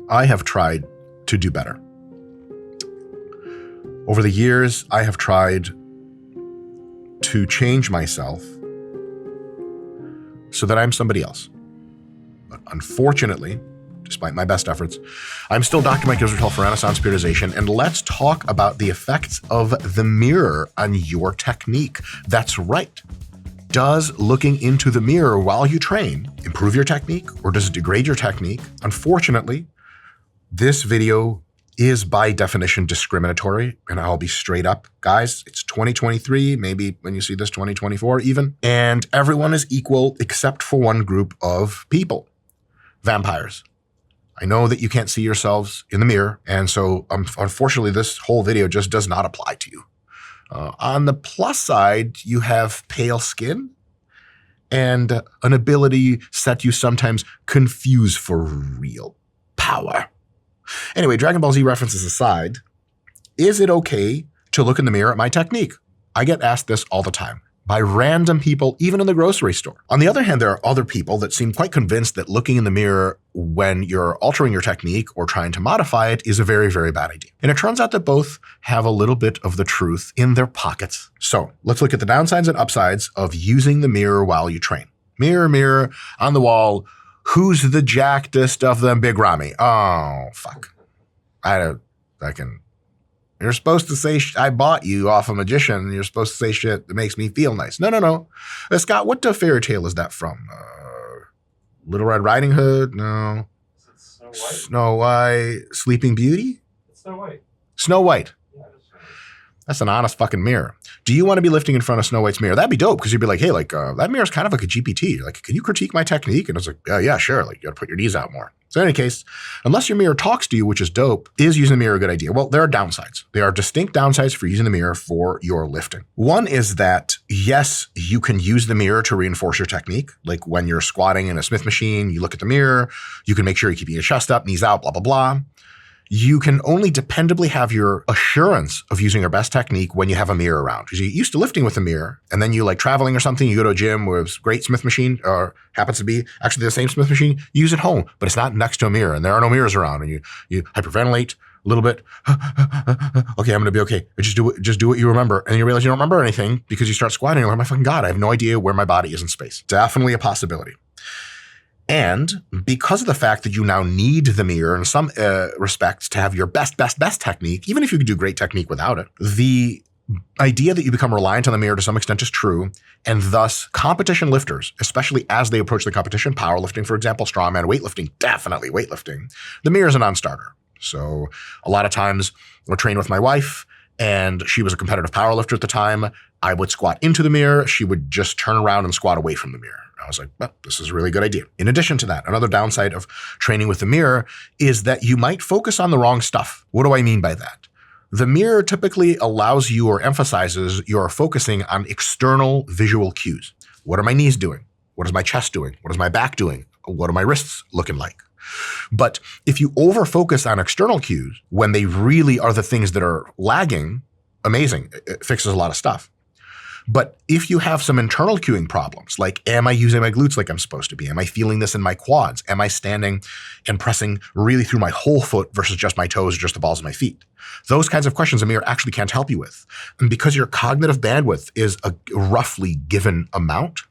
I have tried to do better. Over the years, I have tried to change myself so that I'm somebody else. But unfortunately, despite my best efforts, I'm still Dr. Mike Israetel for Renaissance Periodization, and let's talk about the effects of the mirror on your technique. That's right. Does looking into the mirror while you train improve your technique, or does it degrade your technique? Unfortunately, this video is by definition discriminatory, and I'll be straight up. Guys, it's 2023, maybe when you see this, 2024 even, and everyone is equal except for one group of people, vampires. I know that you can't see yourselves in the mirror, and so unfortunately, this whole video just does not apply to you. On the plus side, you have pale skin and an ability set you sometimes confuse for real power. Anyway, Dragon Ball Z references aside, is it okay to look in the mirror at my technique? I get asked this all the time by random people, even in the grocery store. On the other hand, there are other people that seem quite convinced that looking in the mirror when you're altering your technique or trying to modify it is a very, very bad idea. And it turns out that both have a little bit of the truth in their pockets. So let's look at the downsides and upsides of using the mirror while you train. Mirror, mirror on the wall, who's the jackedest of them, Big Ramy? Oh, fuck. You're supposed to say, I bought you off a magician, and you're supposed to say shit that makes me feel nice. No. Scott, what fairy tale is that from? Little Red Riding Hood? No. Is it Snow White? Snow White. Sleeping Beauty? It's Snow White. Snow White. Yeah, it is Snow White. That's an honest fucking mirror. Do you want to be lifting in front of Snow White's mirror? That'd be dope, because you'd be like, hey, that mirror's kind of like a GPT. You're like, can you critique my technique? And it's like, yeah, sure. Like, you got to put your knees out more. So in any case, unless your mirror talks to you, which is dope, is using the mirror a good idea? Well, there are downsides. There are distinct downsides for using the mirror for your lifting. One is that, yes, you can use the mirror to reinforce your technique. Like when you're squatting in a Smith machine, you look at the mirror, you can make sure you're keeping your chest up, knees out, blah, blah, blah. You can only dependably have your assurance of using your best technique when you have a mirror around. Because you get used to lifting with a mirror, and then you like traveling or something, you go to a gym where it's a great Smith machine, or happens to be actually the same Smith machine, you use it home, but it's not next to a mirror, and there are no mirrors around, and you hyperventilate a little bit. Okay, I'm gonna be okay. Just do what you remember. And you realize you don't remember anything because you start squatting, you're like, oh my fucking God, I have no idea where my body is in space. Definitely a possibility. And because of the fact that you now need the mirror in some respects to have your best technique, even if you could do great technique without it, the idea that you become reliant on the mirror to some extent is true. And thus competition lifters, especially as they approach the competition, powerlifting, for example, strongman, weightlifting, definitely weightlifting, the mirror is a non-starter. So a lot of times I trained with my wife, and she was a competitive powerlifter at the time. I would squat into the mirror. She would just turn around and squat away from the mirror. I was like, well, this is a really good idea. In addition to that, another downside of training with the mirror is that you might focus on the wrong stuff. What do I mean by that? The mirror typically allows you or emphasizes you're focusing on external visual cues. What are my knees doing? What is my chest doing? What is my back doing? What are my wrists looking like? But if you over-focus on external cues when they really are the things that are lagging, amazing, it fixes a lot of stuff. But if you have some internal cueing problems, like am I using my glutes like I'm supposed to be? Am I feeling this in my quads? Am I standing and pressing really through my whole foot versus just my toes or just the balls of my feet? Those kinds of questions a mirror actually can't help you with. And because your cognitive bandwidth is a roughly given amount,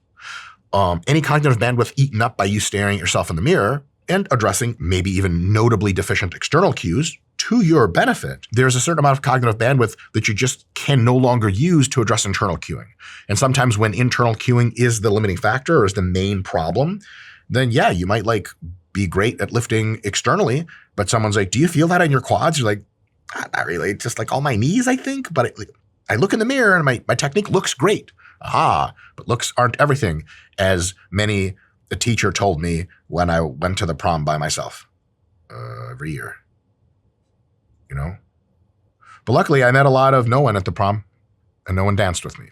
any cognitive bandwidth eaten up by you staring at yourself in the mirror and addressing maybe even notably deficient external cues to your benefit, there's a certain amount of cognitive bandwidth that you just can no longer use to address internal cueing. And sometimes when internal cueing is the limiting factor or is the main problem, then yeah, you might like be great at lifting externally, but someone's like, do you feel that in your quads? You're like, not really, it's just like all my knees, I think. But I look in the mirror and my technique looks great. Aha, but looks aren't everything, as many a teacher told me when I went to the prom by myself every year, you know? But luckily I met a lot of no one at the prom and no one danced with me.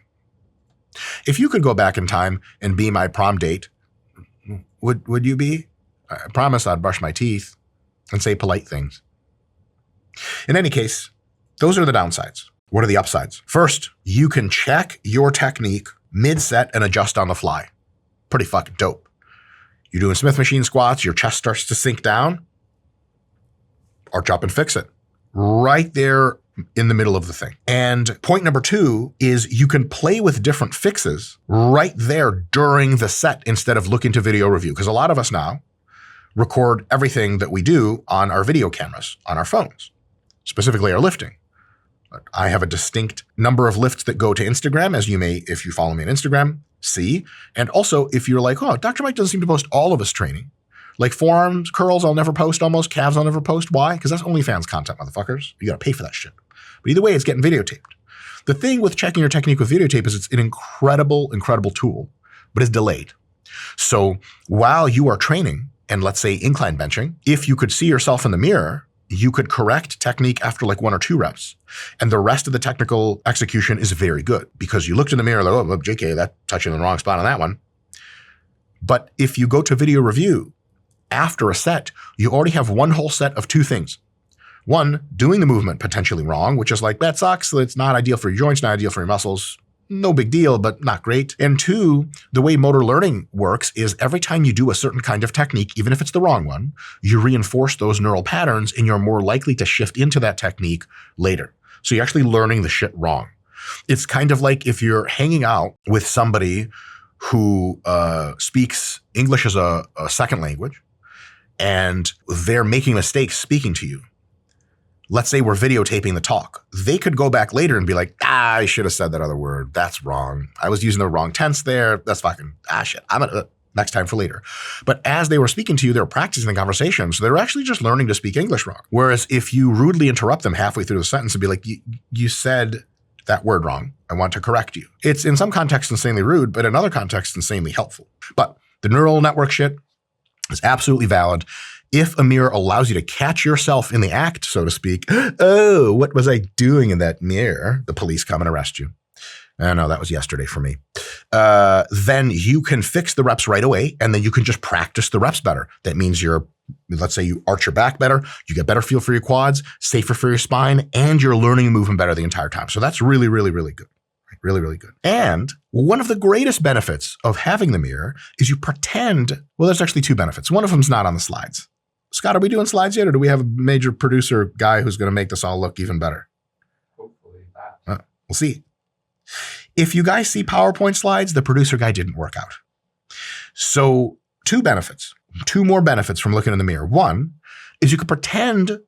If you could go back in time and be my prom date, would you be? I promise I'd brush my teeth and say polite things. In any case, those are the downsides. What are the upsides? First, you can check your technique mid-set and adjust on the fly. Pretty fucking dope. You're doing Smith machine squats, your chest starts to sink down. arch up and fix it. Right there in the middle of the thing. And point number 2 is you can play with different fixes right there during the set instead of looking to video review. Because a lot of us now record everything that we do on our video cameras, on our phones, specifically our lifting. I have a distinct number of lifts that go to Instagram, as you may, if you follow me on Instagram, see. And also, if you're like, oh, Dr. Mike doesn't seem to post all of his training. Like forearms, curls, I'll never post almost. Calves, I'll never post. Why? Because that's OnlyFans content, motherfuckers. You got to pay for that shit. But either way, it's getting videotaped. The thing with checking your technique with videotape is it's an incredible, incredible tool, but it's delayed. So while you are training, and let's say incline benching, if you could see yourself in the mirror, you could correct technique after like 1 or 2 reps. And the rest of the technical execution is very good because you looked in the mirror like, oh, JK, that touching in the wrong spot on that one. But if you go to video review after a set, you already have one whole set of 2 things. 1, doing the movement potentially wrong, which is like, that sucks. It's not ideal for your joints, not ideal for your muscles. No big deal, but not great. And 2, the way motor learning works is every time you do a certain kind of technique, even if it's the wrong one, you reinforce those neural patterns and you're more likely to shift into that technique later. So you're actually learning the shit wrong. It's kind of like if you're hanging out with somebody who speaks English as a second language and they're making mistakes speaking to you. Let's say we're videotaping the talk. They could go back later and be like, I should have said that other word. That's wrong. I was using the wrong tense there. That's fucking, shit. I'm gonna, next time for later. But as they were speaking to you, they were practicing the conversation. So they were actually just learning to speak English wrong. Whereas if you rudely interrupt them halfway through the sentence and be like, you said that word wrong. I want to correct you. It's in some contexts insanely rude, but in other contexts insanely helpful. But the neural network shit is absolutely valid. If a mirror allows you to catch yourself in the act, so to speak, oh, what was I doing in that mirror? The police come and arrest you. Oh, no, that was yesterday for me. Then you can fix the reps right away, and then you can just practice the reps better. That means let's say you arch your back better, you get better feel for your quads, safer for your spine, and you're learning movement better the entire time. So that's really, really, really good. Really, really good. And one of the greatest benefits of having the mirror is you pretend, well, there's actually 2 benefits. One of them's not on the slides. Scott, are we doing slides yet, or do we have a major producer guy who's going to make this all look even better? Hopefully that. We'll see. If you guys see PowerPoint slides, the producer guy didn't work out. So 2 benefits, 2 more benefits from looking in the mirror. 1 is you could pretend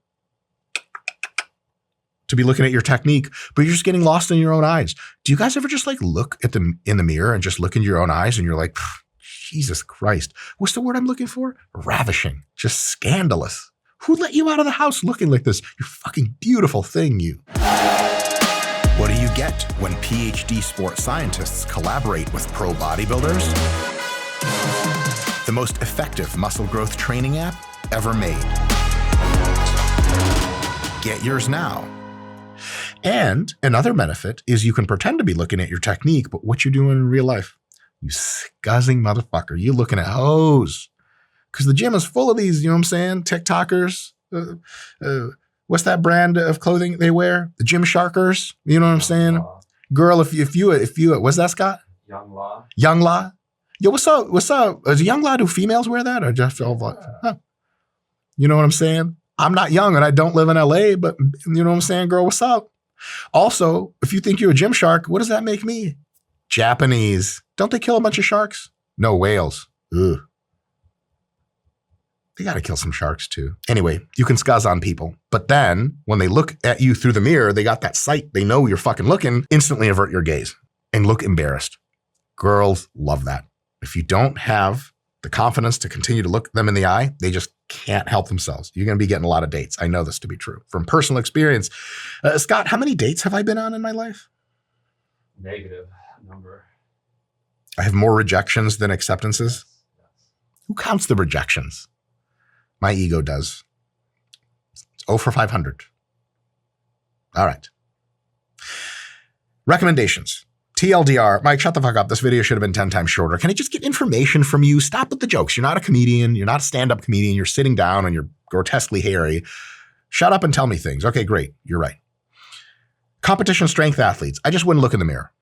to be looking at your technique, but you're just getting lost in your own eyes. Do you guys ever just like look at in the mirror and just look into your own eyes and you're like, Jesus Christ, what's the word I'm looking for? Ravishing, just scandalous. Who let you out of the house looking like this? You fucking beautiful thing, you. What do you get when PhD sports scientists collaborate with pro bodybuilders? The most effective muscle growth training app ever made. Get yours now. And another benefit is you can pretend to be looking at your technique, but what you doing in real life? You scuzzing motherfucker. You looking at hoes. Because the gym is full of these, you know what I'm saying? TikTokers. What's that brand of clothing they wear? The Gym Sharkers. You know what I'm saying? Girl, if you, what's that, Scott? Young Law. Young Law. Yo, what's up? Is Young Law, do females wear that? Or just all like, huh? You know what I'm saying? I'm not young and I don't live in LA, but you know what I'm saying? Girl, what's up? Also, if you think you're a gym shark, what does that make me? Japanese. Don't they kill a bunch of sharks? No, whales. Ugh. They got to kill some sharks too. Anyway, you can scuzz on people. But then when they look at you through the mirror, they got that sight. They know you're fucking looking. Instantly avert your gaze and look embarrassed. Girls love that. If you don't have the confidence to continue to look them in the eye, they just can't help themselves. You're going to be getting a lot of dates. I know this to be true from personal experience. Scott, how many dates have I been on in my life? Negative number. I have more rejections than acceptances. Yes. Who counts the rejections? My ego does. It's 0 for 500. All right. Recommendations. TLDR. Mike, shut the fuck up. This video should have been 10 times shorter. Can I just get information from you? Stop with the jokes. You're not a comedian. You're not a stand-up comedian. You're sitting down and you're grotesquely hairy. Shut up and tell me things. Okay, great. You're right. Competition strength athletes. I just wouldn't look in the mirror.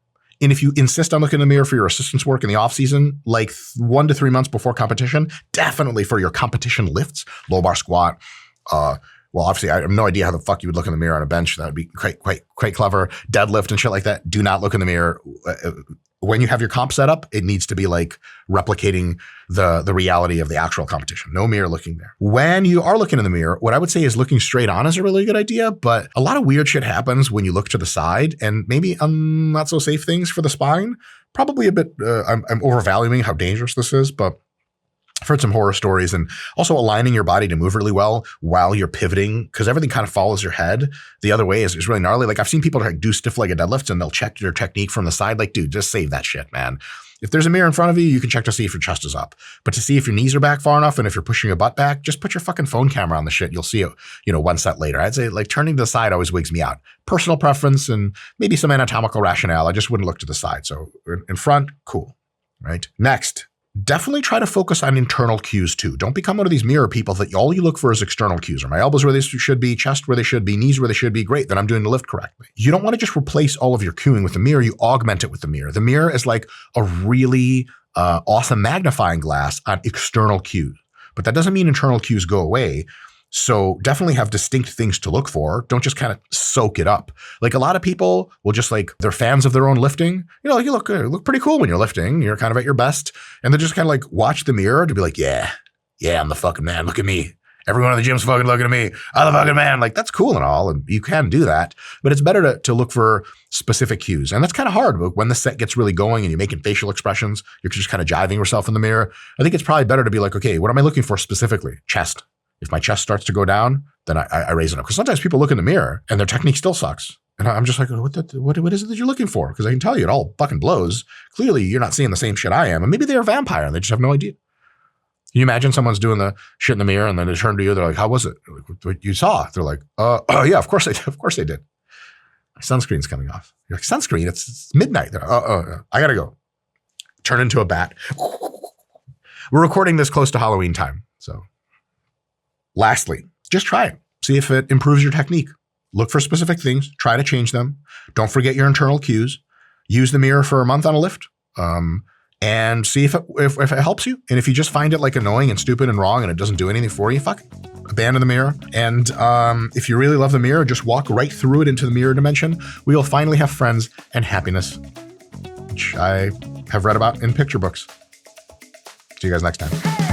And if you insist on looking in the mirror for your assistance work in the off season, like 1 to 3 months before competition, definitely for your competition lifts, low bar squat, Well, obviously, I have no idea how the fuck you would look in the mirror on a bench. That would be quite clever. Deadlift and shit like that. Do not look in the mirror. When you have your comp set up, it needs to be like replicating the reality of the actual competition. No mirror looking there. When you are looking in the mirror, what I would say is looking straight on is a really good idea, but a lot of weird shit happens when you look to the side, and maybe not so safe things for the spine. Probably a bit, I'm overvaluing how dangerous this is, but I've heard some horror stories, and also aligning your body to move really well while you're pivoting, because everything kind of follows your head the other way is really gnarly. Like I've seen people like do stiff-legged deadlifts and they'll check their technique from the side. Like, dude, just save that shit, man. If there's a mirror in front of you, you can check to see if your chest is up. But to see if your knees are back far enough and if you're pushing your butt back, just put your fucking phone camera on the shit. You'll see it, one set later. I'd say like turning to the side always wigs me out. Personal preference and maybe some anatomical rationale. I just wouldn't look to the side. So in front, cool, right? Next. Definitely try to focus on internal cues too. Don't become one of these mirror people that all you look for is external cues. Are my elbows where they should be, chest where they should be, knees where they should be? Great, then I'm doing the lift correctly. You don't want to just replace all of your cueing with the mirror. You augment it with the mirror. The mirror is like a really awesome magnifying glass on external cues. But that doesn't mean internal cues go away. So definitely have distinct things to look for. Don't just kind of soak it up. Like a lot of people will just like, they're fans of their own lifting. You look pretty cool when you're lifting. You're kind of at your best. And they just kind of like watch the mirror to be like, yeah, I'm the fucking man. Look at me. Everyone in the gym's fucking looking at me. I'm the fucking man. Like that's cool and all. And you can do that. But it's better to look for specific cues. And that's kind of hard. But when the set gets really going and you're making facial expressions, you're just kind of jiving yourself in the mirror. I think it's probably better to be like, okay, what am I looking for specifically? Chest. If my chest starts to go down, then I raise it up. Because sometimes people look in the mirror and their technique still sucks. And I'm just like, what is it that you're looking for? Because I can tell you it all fucking blows. Clearly, you're not seeing the same shit I am. And maybe they're a vampire and they just have no idea. Can you imagine someone's doing the shit in the mirror and then they turn to you, they're like, how was it? Like, what you saw? They're like, yeah, of course they did. My sunscreen's coming off. You're like, sunscreen? It's midnight. They're like, I gotta go. Turn into a bat. We're recording this close to Halloween time, so. Lastly, just try it. See if it improves your technique. Look for specific things. Try to change them. Don't forget your internal cues. Use the mirror for a month on a lift and see if it helps you. And if you just find it like annoying and stupid and wrong and it doesn't do anything for you, fuck it. Abandon the mirror. And if you really love the mirror, just walk right through it into the mirror dimension. We will finally have friends and happiness, which I have read about in picture books. See you guys next time.